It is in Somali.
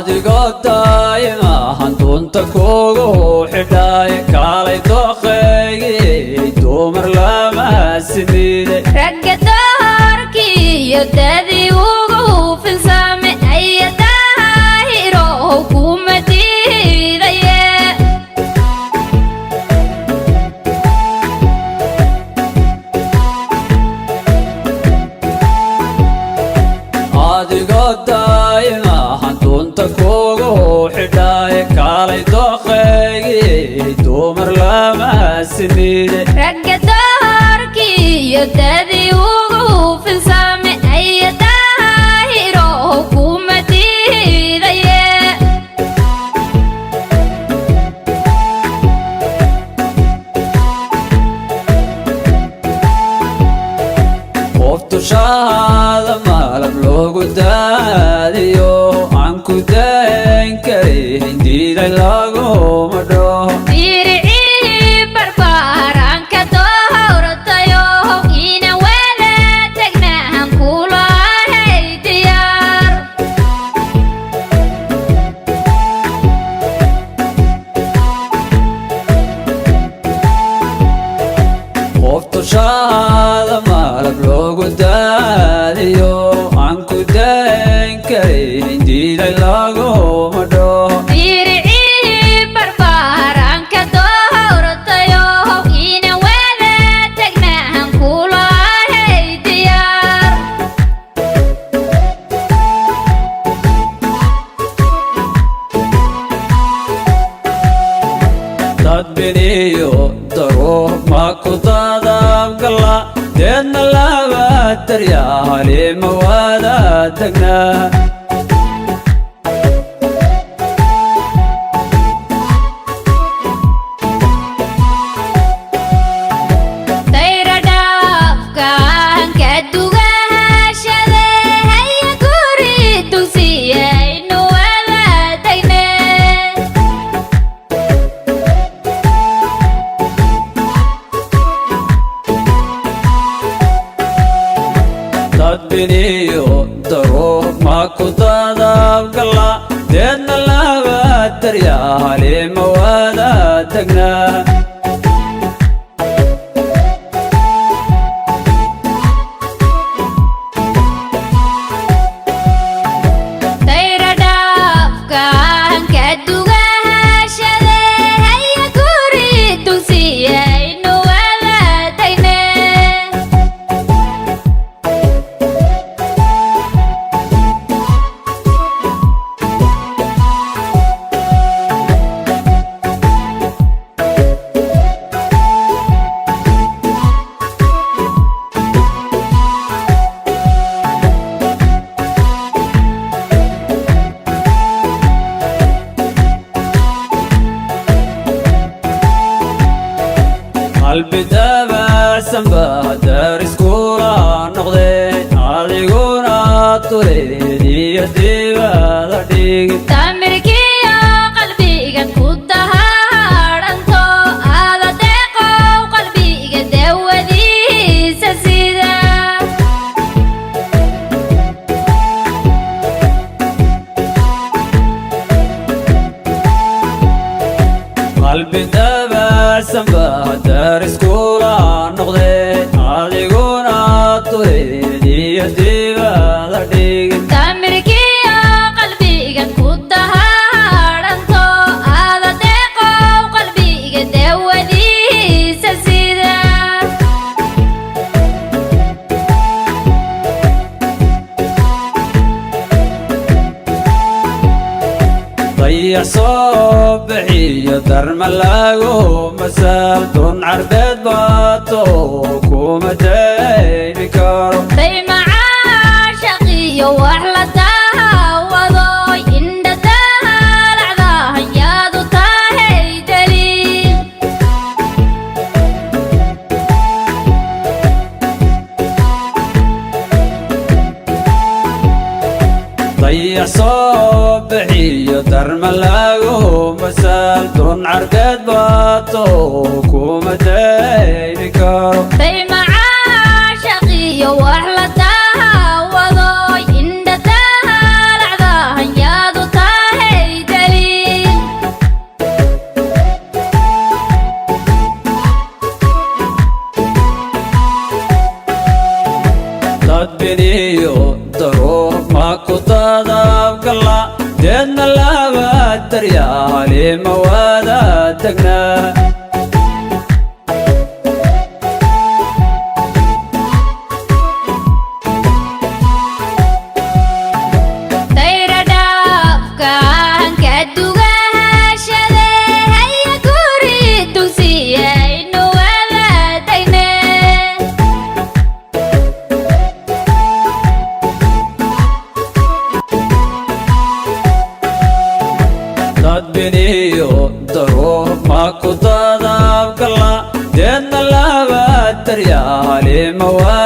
adigo daima hantunta kugu xidhay kaalay doqeygii dumar lama sinide ragga doorkii iyo dadii ugu filsame aya daahiro kuma diidaye adigo daima hantunta kugu xidhay kaalay doqeygii dumar lama sinide ragga doorkii iyo dadii ugu filsame aya daahiro kuma diidaye qoftushaada malab loogu daadiyo aan ku dayn karin diiday laguma dhaho diricii barbaaranka doortayo ina wada tagnaan kulahay diyaar qoftushaada malab loogu daadiyo aan ku dayn karin diiday laguma dhaho diricii barbaaranka doortayo ina wada tagnaan kulahay diyaar dad biniyo daruur ma ku dadabgala deedna laba daryaali ma wada tagnaa dayra dhaafkaan ka dugahashade haya guri dugsiyaynu wada tagne dad biniyo daruur ma ku dadabgala deedna laba daryaali ma wada tagnaa dayra dhaafkaan ka dugahashade haya guri dugsiyaynu wada tagne qalbi dabacsan baa dariskula noqday adiguna tureediyo dibada dhigin tamirkiyo qalbiga ku dahaaranto aada deeqow qalbiga dawadiisa sida qalbi dabacsan baa dariskula noqday adiguna tureediyo dibada dhigin tamirkiyo qalbiga ku dahaaranto aada deeqow qalbiga dawadiisa sida dayax soo bixiyo darma lagu masaal dun carbeed baato kuma dayni karo daymacaa shaqiyo wax la daawado indha daalacda hanyaadu tahay daliil dayax soo bixiyo darma lagu masaal dun carbeed baato kuma dayni karo daymacaa shaqiyo wax la daawado indha daalacda hanyaadu tahay dadbiniyo daruur ma ku dadabgalla deedna laba daryaali ma wada tagnaa dadbiniyo daruur ma ku dadabgalla deedna laba daryaali ma wada